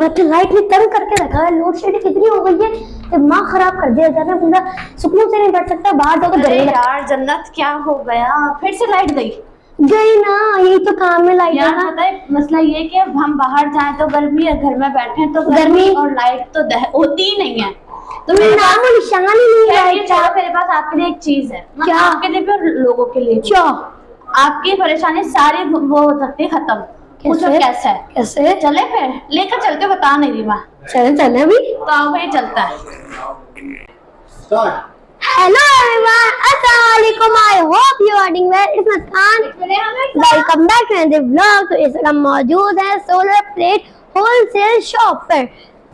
बच्चे लाइट ने तंग करके रखा है, लोड शेडिंग इतनी हो गई है, दिमाग खराब कर दिया जाना, बंदा सुकून से नहीं बैठ सकता, बाहर जाकर अरे गर्मी यार जन्नत क्या हो गया, फिर से लाइट गई। गई ना, यही तो काम है लाइट यार का। पता है मसला ये है कि अब हम बाहर जाएं तो गर्मी है, घर में बैठे तो गर्मी, और लाइट तो होती ही नहीं है। तो मेरे नामो निशान ही नहीं है लाइट का। मेरे पास आपके लिए एक चीज है, क्या? आपके लिए भी और लोगों के लिए भी। क्या? आपकी परेशानी सारी वो हो सकती है खत्म। पूछो कैसे है? कैसे? चले फिर लेकर चलते, बता नहीं रही मैं। चले चले अभी तो आओ भाई चलता है। हेलो एवरीवन, अस्सलाम वालेकुम, I hope you are doing well. It's Mastan, welcome back to the vlog. तो इस वक्त हम मौजूद हैं सोलर प्लेट होलसेल शॉप पर।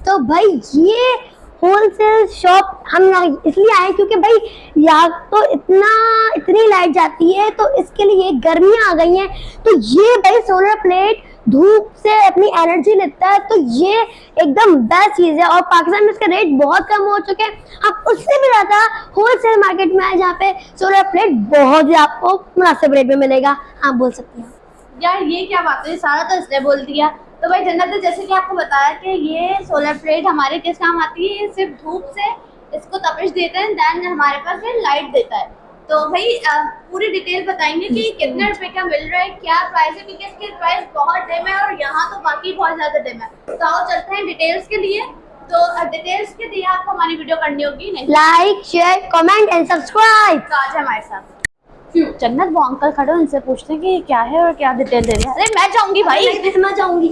तो भाई ये होलसेल शॉप हम इसलिए आए क्योंकि भाई यहाँ तो इतनी लाइट जाती है, तो इसके लिए गर्मियाँ आ गई हैं, तो ये भाई सोलर प्लेट धूप से अपनी एनर्जी लेता है, तो ये एकदम बेस्ट चीज है। और पाकिस्तान में इसका रेट बहुत कम हो चुके हैं, आप उससे भी ज्यादा होलसेल मार्केट में आए जहाँ पे सोलर प्लेट बहुत ही आपको मुनासिब रेट में मिलेगा। आप बोल सकते हैं। यार ये क्या बात है, सारा तो इसने बोल दिया। तो भाई जन्नत ने जैसे कि आपको बताया कि ये सोलर प्लेट हमारे किस काम आती है, ये सिर्फ धूप से इसको तपिश देते हैं, देन हमारे पास ये लाइट देता है। तो भाई पूरी डिटेल बताएंगे कि कितने रुपए का मिल रहा है, क्या प्राइस है, क्योंकि इसके प्राइस बहुत डिम है और यहाँ तो बाकी बहुत ज्यादा डिम है। तो आओ चलते हैं डिटेल्स के लिए। तो डिटेल्स के लिए आपको हमारी वीडियो करनी होगी, नहीं like share comment and subscribe. तो आज हमारे साथ जन्नत वो अंकल खड़े, उनसे पूछते हैं कि क्या है और क्या डिटेल दे रहे हैं। अरे मैं जाऊंगी भाई, मैं जाऊंगी।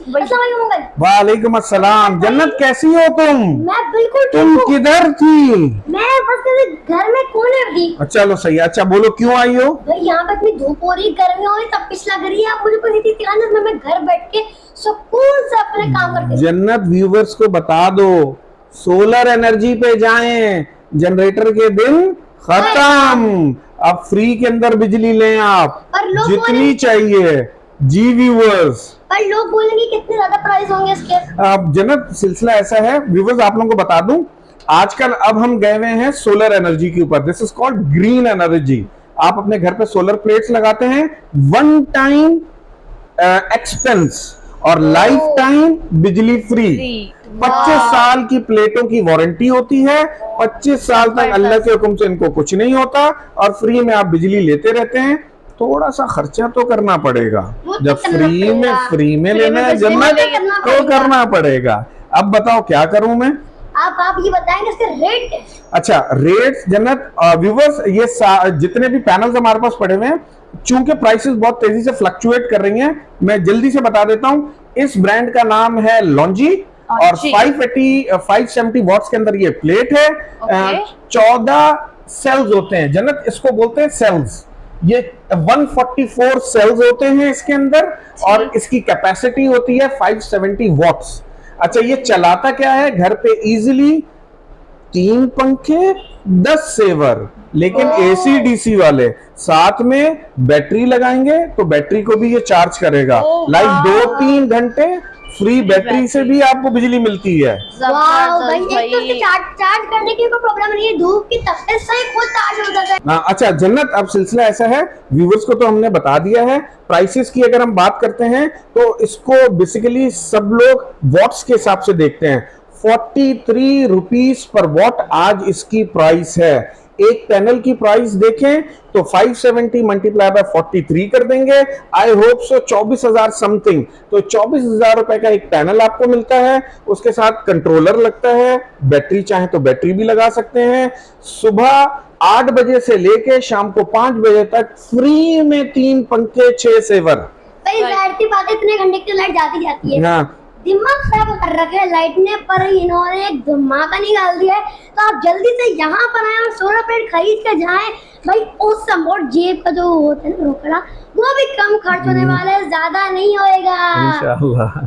वालेकुम अस्सलाम। जन्नत कैसी हो तुम? मैं बिल्कुल तुम किधर थी? मैं बस घर में कोने में थी। चलो सही है। अच्छा बोलो क्यों आई हो? भाई यहाँ पे इतनी धूप हो रही, गर्मी हो रही, तपिश लग रही है, मुझे कोई इतनी ध्यान में मैं घर बैठ के सुकून से अपने काम करती। जन्नत व्यूवर्स को बता दो, सोलर एनर्जी पे जाएं, जनरेटर के दिन खत्म, अब फ्री के अंदर बिजली लें आप जितनी चाहिए। जी व्यूवर्स, पर लोग बोलेंगे कितने ज्यादा प्राइस होंगे इसके। अब जन्नत सिलसिला ऐसा है व्यूवर्स, आप लोगों को बता दूं, आजकल अब हम गए हुए हैं सोलर एनर्जी के ऊपर। This is called green energy. आप अपने घर पे सोलर प्लेट्स लगाते हैं, वन टाइम एक्सपेंस और लाइफ टाइम बिजली फ्री। 25 साल की प्लेटों की वारंटी होती है, 25 साल तक अल्लाह के हुक्म से इनको कुछ नहीं होता और फ्री में आप बिजली लेते रहते हैं। थोड़ा सा खर्चा तो करना पड़ेगा, जब फ्री में लेना है जन्नत तो करना पड़ेगा। अब बताओ क्या करूं मैं? आप ये बताएंगे इसके रेट? अच्छा रेट जन्नत व्यूवर्स, ये जितने भी पैनल्स हमारे पास पड़े हुए हैं, चूंकि प्राइसेस बहुत तेजी से फ्लक्चुएट कर रही हैं, मैं जल्दी से बता देता हूं। इस ब्रांड का नाम है लॉन्जी और 570 वॉट्स के अंदर ये प्लेट है। 14 सेल्स होते हैं जन्नत, इसको बोलते हैं सेल्स। ये 144 सेल्स होते हैं इसके अंदर और इसकी कैपेसिटी होती है 570 वॉट्स। अच्छा ये चलाता क्या है? घर पे इजीली 3 पंखे, 10 सेवर, लेकिन एसी डीसी वाले, साथ में बैटरी लगाएंगे तो बैटरी को भी ये चार्ज करेगा। लाइक 2-3 घंटे फ्री बैटरी से भी आपको बिजली मिलती है। भाई एक तो चार्ज करने की कोई प्रॉब्लम नहीं है, धूप की तपिश से खुद चार्ज हो जाता है। हाँ अच्छा जन्नत, अब सिलसिला ऐसा है, व्यूवर्स को तो हमने बता दिया है। प्राइसेस की अगर हम बात करते हैं तो इसको बेसिकली सब लोग वॉट्स के हिसाब से देखते हैं। 43 रुपीज पर वॉट आज इसकी प्राइस है। एक पैनल की प्राइस देखें तो 570 मल्टीप्लाई बाय 43 कर देंगे, आई होप सो 24,000 समथिंग। तो 24,000 रुपए का एक पैनल आपको मिलता है, उसके साथ कंट्रोलर लगता है, बैटरी चाहे तो बैटरी भी लगा सकते हैं। सुबह 8 बजे से लेके शाम को 5 बजे तक फ्री में 3 पंखे, 6 सेवर। बात इतने घंटे की लाइट जाती है। हाँ दिमाग खराब कर रखे है लाइट ने, पर इन्होंने एक धमाका निकाल दिया है। तो आप जल्दी से यहाँ पर आए और सोलर प्लेट खरीद कर जाएं भाई। उस सपोर्ट जेब का जो होता है रोकड़ा, वो भी कम खर्च होने वाला है, ज्यादा नहीं होएगा इंशाअल्लाह।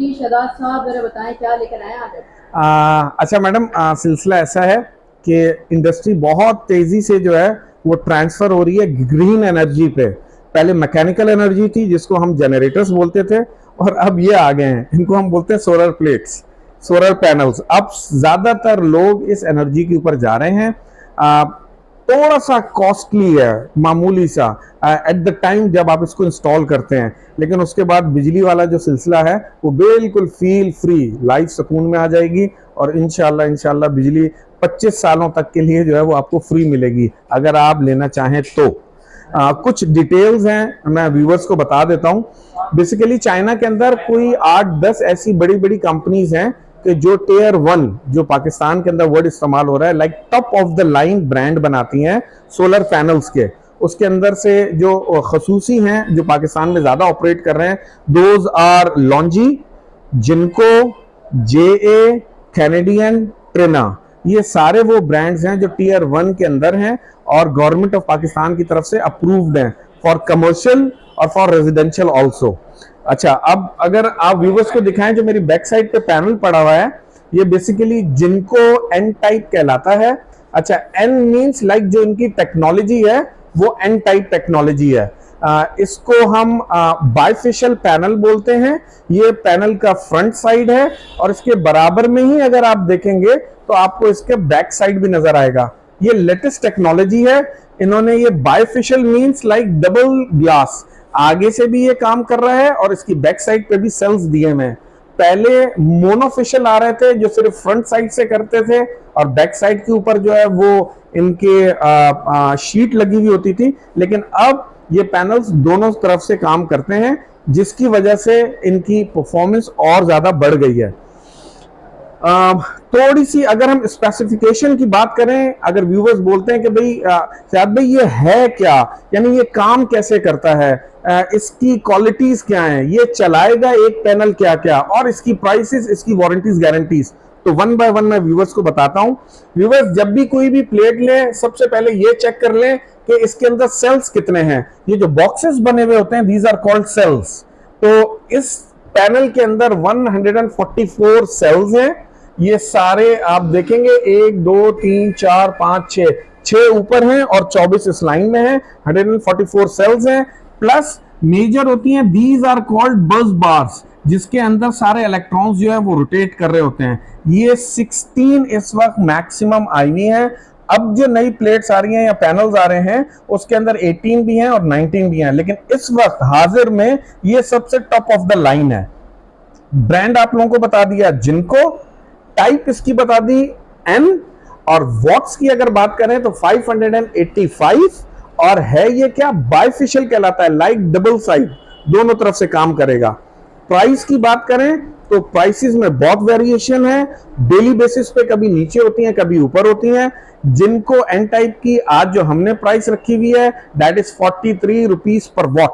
जी शहजाद साहब जरा बताएं क्या लेकर आए आज। अच्छा मैडम, सिलसिला ऐसा है कि इंडस्ट्री बहुत तेजी से जो है वो ट्रांसफर हो रही है ग्रीन एनर्जी पे। पहले मैकेनिकल एनर्जी थी जिसको हम जनरेटर्स बोलते थे, और अब ये आ गए हैं, इनको हम बोलते हैं सोलर प्लेट्स, सोलर पैनल्स। अब ज्यादातर लोग इस एनर्जी के ऊपर जा रहे हैं। थोड़ा सा कॉस्टली है, मामूली सा एट द टाइम जब आप इसको इंस्टॉल करते हैं, लेकिन उसके बाद बिजली वाला जो सिलसिला है वो बिल्कुल फील फ्री लाइफ सुकून में आ जाएगी, और इंशाल्लाह बिजली 25 सालों तक के लिए जो है वो आपको फ्री मिलेगी अगर आप लेना चाहें तो। कुछ डिटेल्स हैं, मैं व्यूअर्स को बता देता हूं। बेसिकली चाइना के अंदर कोई 8-10 ऐसी बड़ी बड़ी कंपनीज हैं कि जो टियर 1, जो पाकिस्तान के अंदर वर्ड इस्तेमाल हो रहा है, like top of the line brand बनाती हैं सोलर पैनल्स के। उसके अंदर से जो खसूसी हैं जो पाकिस्तान में ज्यादा ऑपरेट कर रहे हैं, दोज आर लॉन्जी, जिनको, JA, कैनेडियन, ट्रिना। ये सारे वो ब्रांड्स हैं जो टियर 1 के अंदर हैं और गवर्नमेंट ऑफ पाकिस्तान की तरफ से अप्रूव्ड हैं फॉर कमर्शियल और फॉर रेजिडेंशियल ऑल्सो। अच्छा, अब अगर आप व्यूवर्स को दिखाएं, जो मेरी बैक साइड पे पैनल पड़ा हुआ है, ये बेसिकली जिनको N टाइप कहलाता है। अच्छा, N मींस लाइक जो इनकी टेक्नोलॉजी है वो N टाइप टेक्नोलॉजी है। इसको हम बाइफेशियल पैनल बोलते हैं। ये पैनल का फ्रंट साइड है, और इसके बराबर में ही अगर आप देखेंगे तो आपको इसके बैक साइड भी नजर आएगा। ये लेटेस्ट टेक्नोलॉजी है। इन्होंने ये bifacial means like double glass, आगे से भी ये काम कर रहा है और इसकी बैक साइड पे भी सेल्स दिए हैं। पहले मोनोफेशियल आ रहे थे जो सिर्फ फ्रंट साइड से करते थे, और बैक साइड के ऊपर जो है वो इनके शीट लगी हुई होती थी, लेकिन अब ये पैनल्स दोनों तरफ से काम करते हैं, जिसकी वजह से इनकी परफॉर्मेंस और ज्यादा बढ़ गई है। थोड़ी सी अगर हम स्पेसिफिकेशन की बात करें, अगर व्यूवर्स बोलते हैं कि भाई शायद भाई ये है क्या, यानी ये काम कैसे करता है, इसकी क्वालिटीज क्या हैं, ये चलाएगा एक पैनल क्या क्या, और इसकी प्राइसेस, इसकी वारंटीज, गारंटीज, तो वन बाय वन मैं व्यूवर्स को बताता हूं। व्यूवर्स जब भी कोई भी प्लेट लें, सबसे पहले ये चेक कर लें कि इसके अंदर सेल्स कितने हैं। ये जो बॉक्सेस बने हुए होते हैं, दीज आर कॉल्ड सेल्स। तो इस पैनल के अंदर 144 सेल्स हैं। ये सारे आप देखेंगे 1 2 3 4 5 6 ऊपर हैं और 24 इस लाइन में हैं। 144 सेल्स हैं, प्लस मेजर होती हैं, दीज आर कॉल्ड बस बार्स, जिसके अंदर सारे इलेक्ट्रॉन्स जो है वो रोटेट कर रहे होते हैं। ये 16 इस वक्त मैक्सिमम आई हुई है। अब जो नई प्लेट्स आ रही हैं या पैनल्स आ रहे हैं, उसके अंदर 18 भी हैं और 19 भी हैं, लेकिन इस वक्त हाजिर में ये सबसे टॉप ऑफ द लाइन है। ब्रांड आप लोगों को बता दिया जिनको, टाइप इसकी बता दी N, और वॉट्स की अगर बात करें तो 585, और है ये क्या, बाइफेशियल कहलाता है, लाइक डबल साइड, दोनों तरफ से काम करेगा। प्राइस की बात करें तो प्राइसेस में बहुत वेरिएशन है, डेली बेसिस पे कभी नीचे होती हैं कभी ऊपर होती हैं। जिनको N टाइप की आज जो हमने प्राइस रखी हुई है, that is 43 rupees per what.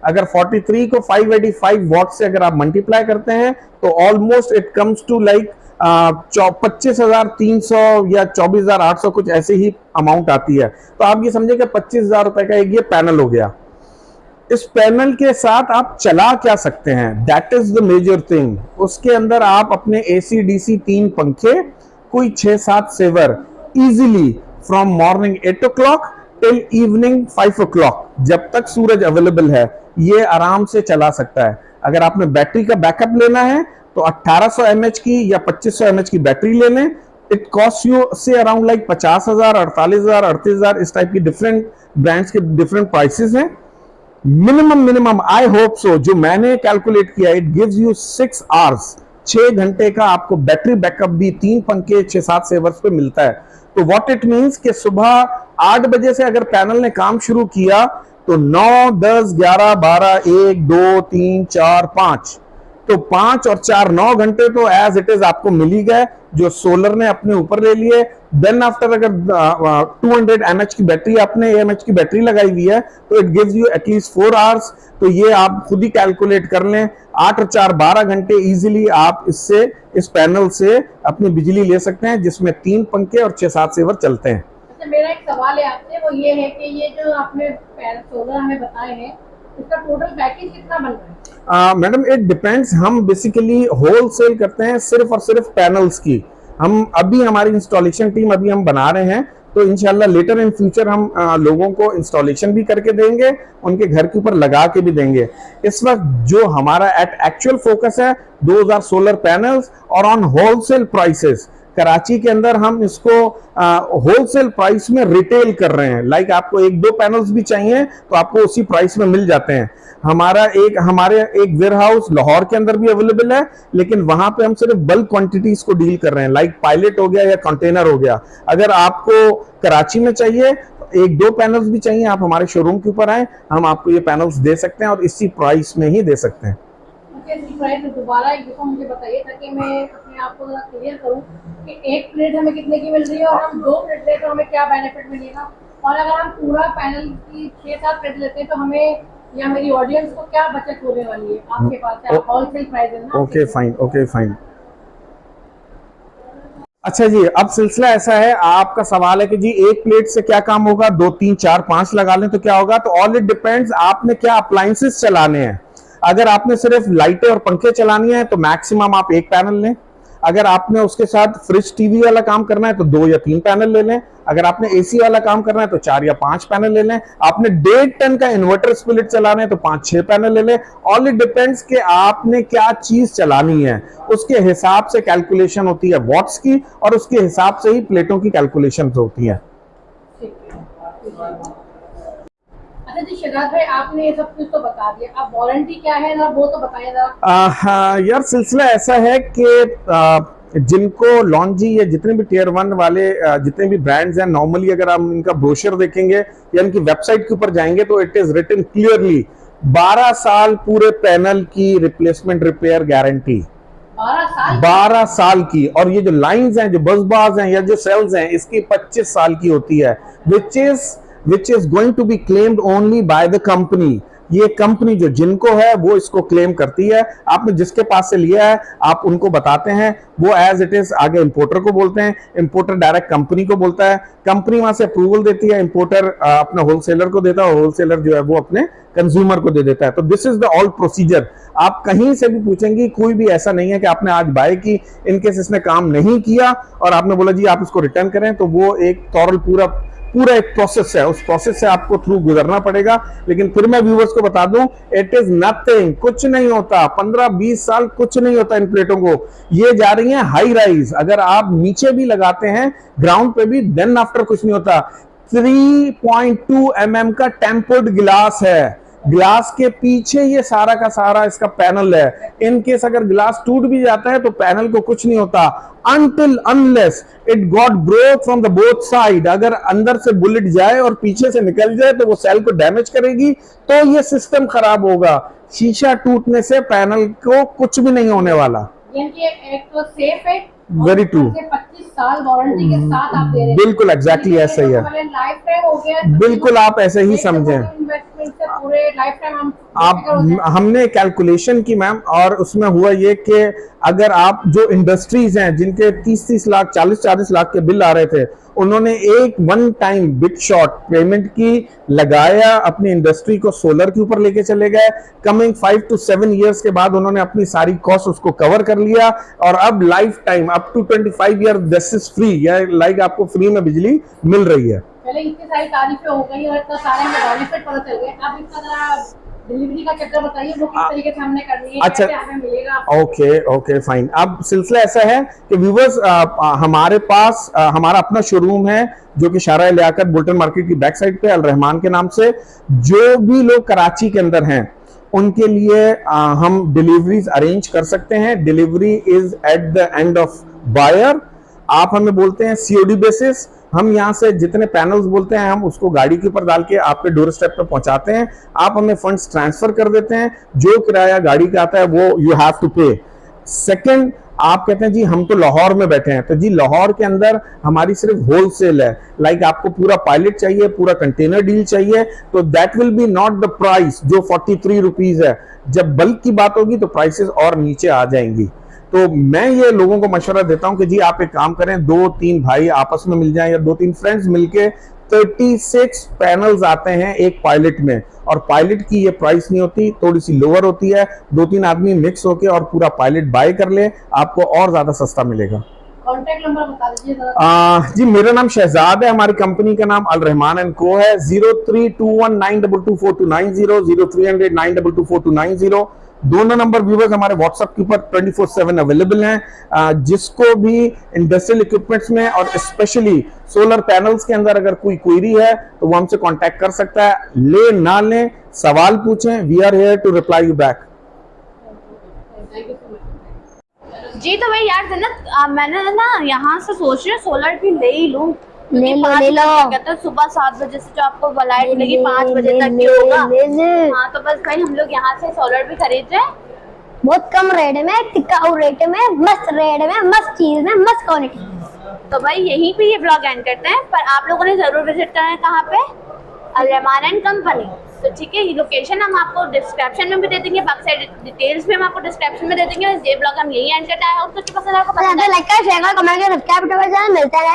अगर 43 को 585 वॉट से अगर आप मल्टीप्लाई करते हैं तो almost it comes to like 25,300 या 24,800 कुछ ऐसे ही अमाउंट आती है। तो आप ये समझे कि 25,000 रुपए का एक ये पैनल हो गया। इस पैनल के साथ आप चला क्या सकते हैं, that is the major thing. उसके अंदर आप अपने AC DC 3 पंखे, कोई 6-7 saver, easily from morning 8 o'clock till evening 5 o'clock, जब तक सूरज अवेलेबल है, ये आराम से चला सकता है। अगर आपने बैटरी का बैकअप लेना है तो 1800 mAh की या 2500 mAh की बैटरी ले लें। इट कॉस्ट यू से अराउंड लाइक 50,000, 48,000, 38,000, इस टाइप की डिफरेंट ब्रांड्स के डिफरेंट प्राइसेस हैं। मिनिमम आई होप सो, जो मैंने कैलकुलेट किया, इट गिव्स यू 6 आवर्स, 6 घंटे का आपको बैटरी बैकअप भी 3 पंखे 6-7 सेवर्स पे मिलता है। तो व्हाट इट मींस कि सुबह 8 बजे से अगर पैनल ने काम शुरू किया तो 9, 10, 11, 12, 1, 2, 3, 4, 5, तो 5 और 4 9 घंटे तो एज इट इज आपको मिल ही गए, जो सोलर ने अपने ऊपर ले लिए। देन आफ्टर अगर 200 mAh की बैटरी, आपने AMH की बैटरी लगाई हुई है, तो it gives you at least 4 hours. तो ये आप खुद ही कैलकुलेट कर लें, 8 और 4 12 घंटे इजीली आप इससे, इस पैनल से अपनी बिजली ले सकते हैं, जिसमें 3 पंखे और 6-7 सेवर चलते हैं। अच्छा, मेरा एक सवाल है आपसे, वो ये है कि ये जो आपने सोलर हमें बताए हैं, इसका टोटल पैकेज कितना बन रहा है? मैडम इट डिपेंड्स, हम बेसिकली होलसेल करते हैं सिर्फ और सिर्फ पैनल्स की। हम अभी हमारी इंस्टॉलेशन टीम अभी हम बना रहे हैं, तो इंशाल्लाह लेटर इन फ्यूचर हम लोगों को इंस्टॉलेशन भी करके देंगे, उनके घर के ऊपर लगा के भी देंगे। इस वक्त जो हमारा एट एक्चुअल फोकस है 2000 सोलर पैनल्स और ऑन होलसेल प्राइसेस। कराची के अंदर हम इसको होलसेल प्राइस में रिटेल कर रहे हैं। लाइक आपको एक दो पैनल्स भी चाहिए तो आपको उसी प्राइस में मिल जाते हैं। हमारे एक वेयर हाउस लाहौर के अंदर भी अवेलेबल है, लेकिन वहां पे हम सिर्फ बल्क क्वांटिटीज को डील कर रहे हैं, लाइक पायलट हो गया या कंटेनर हो गया। अगर आपको कराची में चाहिए, एक दो पैनल्स भी चाहिए, आप हमारे शोरूम के ऊपर आए, हम आपको ये पैनल्स दे सकते हैं और इसी प्राइस में ही दे सकते हैं। दोबारा एक दफा मुझे बताइए ताकि मैं अपने आप को जरा क्लियर करूं कि एक प्लेट हमें कितने की मिल रही है और हम 2 प्लेट लेते तो हमें क्या बेनिफिट मिलेगा, और अगर हम पूरा पैनल की 6-7 प्लेट लेते हैं तो हमें या मेरी ऑडियंस को क्या बचत होने वाली है आपके पास? होलसेल प्राइस है ना? Okay fine. अच्छा जी, अब सिलसिला ऐसा है, आपका सवाल है कि जी एक प्लेट से क्या काम होगा, 2, 3, 4, 5 लगा लें तो क्या होगा? तो ऑल इट डिपेंड्स आपने क्या अप्लायंसेस चलाने हैं। अगर आपने सिर्फ लाइटें और पंखे चलानी है तो मैक्सिमम आप एक पैनल लें। अगर आपने उसके साथ फ्रिज टीवी वाला काम करना है तो 2 या 3 पैनल ले लें। अगर आपने एसी वाला काम करना है तो 4 या 5 पैनल ले लें। आपने 1.5 टन का इन्वर्टर स्प्लिट चलाना है तो 5-6 पैनल ले लें। ऑल इट डिपेंड्स कि आपने क्या चीज चलानी है, उसके हिसाब से कैलकुलेशन होती है वॉट्स की, और उसके हिसाब से ही प्लेटों की कैलकुलेशन होती है। अच्छा जी शहजाद भाई, आपने ये सब कुछ तो बता दिया, अब वारंटी क्या है ना वो तो बताइए जरा। यार सिलसिला ऐसा है कि जिनको लॉन्जी या जितने भी टियर 1 वाले जितने भी ब्रांड्स हैं, नॉर्मली अगर हम इनका ब्रोशर देखेंगे या इनकी वेबसाइट के ऊपर जाएंगे तो इट इज रिटन क्लियरली 12 साल पूरे पैनल की रिप्लेसमेंट रिपेयर गारंटी। 12 साल की। और ये जो लाइंस हैं, जो बस बार्स हैं या जो सेल्स हैं, इसकी 25 साल की होती है, which is going to be claimed only by the company। ये कंपनी जो जिनको है वो इसको क्लेम करती है। आपने जिसके पास से लिया है आप उनको बताते हैं, वो एज इट इज आगे इंपोर्टर को बोलते हैं, इंपोर्टर डायरेक्ट कंपनी को बोलता है, कंपनी वहां से अप्रूवल देती है, इंपोर्टर अपने होलसेलर को देता है और होलसेलर जो है वो अपने कंज्यूमर को दे देता है। तो this is the all procedure. आप कहीं से भी पूछेंगे, कोई भी ऐसा नहीं है कि आपने आज बाय की, इनकेस इसने काम नहीं किया और आपने बोला जी आप इसको रिटर्न करें, तो वो एक तौर पूरा एक प्रोसेस है, उस प्रोसेस से आपको थ्रू गुजरना पड़ेगा। लेकिन फिर मैं व्यूअर्स को बता दूं, इट इज नथिंग, कुछ नहीं होता। 15-20 साल कुछ नहीं होता इन प्लेटों को। ये जा रही हैं हाई राइज, अगर आप नीचे भी लगाते हैं ग्राउंड पे भी, देन आफ्टर कुछ नहीं होता। 3.2 mm का टेम्पर्ड गिलास है, ग्लास के पीछे ये सारा का सारा इसका पैनल है। इन केस अगर ग्लास टूट भी जाता है तो पैनल को कुछ नहीं होता, until unless it got broke from the both side। अगर अंदर से बुलेट जाए और पीछे से निकल जाए तो वो सेल को डैमेज करेगी, तो ये सिस्टम खराब होगा। शीशा टूटने से पैनल को कुछ भी नहीं होने वाला। एक तो सेफ है, वेरी ट्रू, 25 साल वारंटी के साथ आप दे रहे हैं। बिल्कुल एग्जैक्टली ऐसा ही है, लाइफ टाइम हो गया। बिल्कुल आप ऐसे ही समझें। इन्वेस्टमेंट से पूरे लाइफ टाइम हमने कैलकुलेशन की मैम, और उसमें हुआ ये कि अगर आप जो इंडस्ट्रीज हैं जिनके 30-30 लाख 40-40 लाख के बिल आ रहे थे, उन्होंने एक 1 टाइम बिग शॉट पेमेंट की, लगाया, अपनी इंडस्ट्री को सोलर के ऊपर लेके चले गए। कमिंग 5 to 7 ईयर्स के बाद उन्होंने अपनी सारी कॉस्ट उसको कवर कर लिया, और अब life time up to 25 year this is free, या लाइक आपको फ्री में बिजली मिल रही है। पहले इतनी सारी तारीफें हो गई और इतना सारे बेनिफिट पता चल गए, अब इसका जरा डिलीवरी का चक्कर बताइए, वो किस तरीके से हमने करनी है, अच्छा, कैसे हमें मिलेगा? Okay fine. अब सिलसिला ऐसा है कि व्यूअर्स, हमारे पास हमारा अपना शोरूम है जो कि शारा लियाकत बुल्टन मार्केट की बैक साइड पे अल रहमान के नाम से। जो भी लोग कराची के अंदर हैं उनके लिए हम डिलीवरीज अरेंज कर सकते हैं। Delivery is at the end of buyer. आप हमें बोलते हैं सीओडी बेसिस, हम यहाँ से जितने पैनल्स बोलते हैं हम उसको गाड़ी के ऊपर डाल के आपके डोर स्टेप पे पहुंचाते हैं। आप हमें फंड्स ट्रांसफर कर देते हैं, जो किराया गाड़ी का आता है वो यू हैव टू पे। सेकंड, आप कहते हैं जी हम तो लाहौर में बैठे हैं, तो जी लाहौर के अंदर हमारी सिर्फ होलसेल है। लाइक आपको पूरा पायलट चाहिए, पूरा कंटेनर डील चाहिए, तो that will be not the price जो 43 रुपीज है। जब बल्क की बात होगी तो प्राइसेस और नीचे आ जाएंगी। तो मैं ये लोगों को मशवरा देता हूं कि जी आप एक काम करें, 2-3 भाई आपस में मिल जाएं या 2-3 फ्रेंड्स मिलके 36 पैनल्स आते हैं एक पायलट में, और पायलट की ये प्राइस नहीं होती, थोड़ी सी लोअर होती है। 2-3 आदमी मिक्स होके और पूरा पायलट बाय कर ले, आपको और ज्यादा सस्ता मिलेगा। कॉन्टैक्ट नंबर बता दीजिए जरा। जी मेरा नाम शहजाद है, हमारी कंपनी का नाम अल रहमान एंड को है। 0321922429, 0300922429। दोनों नंबर व्यूवर्स हमारे व्हाट्सएप के ऊपर 24/7 अवेलेबल हैं। जिसको भी इंडस्ट्रियल इक्विपमेंट्स में और स्पेशली सोलर पैनल्स के अंदर अगर कोई क्वेरी है तो वो हमसे कांटेक्ट कर सकता है। ले ना लें, सवाल पूछें, we are here to reply you back. Thank you so much. जी तो भाई यार जन्नत, मैंने ना यहाँ से सोच रही हूँ सोलर भी ले ही लूँ। ले लो, ले लो। कहते हैं सुबह 7 बजे से जो आपको लाइट मिलेगी 5 बजे तक की होगा। हाँ तो बस भाई हम लोग यहाँ से सोलर भी खरीद रहे हैं। बहुत कम रेट में, टिकाऊ रेट में, मस्त रेट में, मस्त चीज में, मस्त क्वालिटी। तो भाई यहीं पे ये ब्लॉग एंड करते हैं, पर आप लोगों ने जरूर विजिट करना है कहाँ पे, अल रहमान एंड कंपनी। तो ठीक है, ये लोकेशन हम आपको डिस्क्रिप्शन में भी दे देंगे, बाकी सारी डिटेल्स भी हम आपको डिस्क्रिप्शन में दे देंगे। ये ब्लॉग हम यही एंड करते हैं। और कुछ पसंद है आपको, लाइक कर, शेयर कर, कमेंट कर, सब्सक्राइब कर, मिलता है।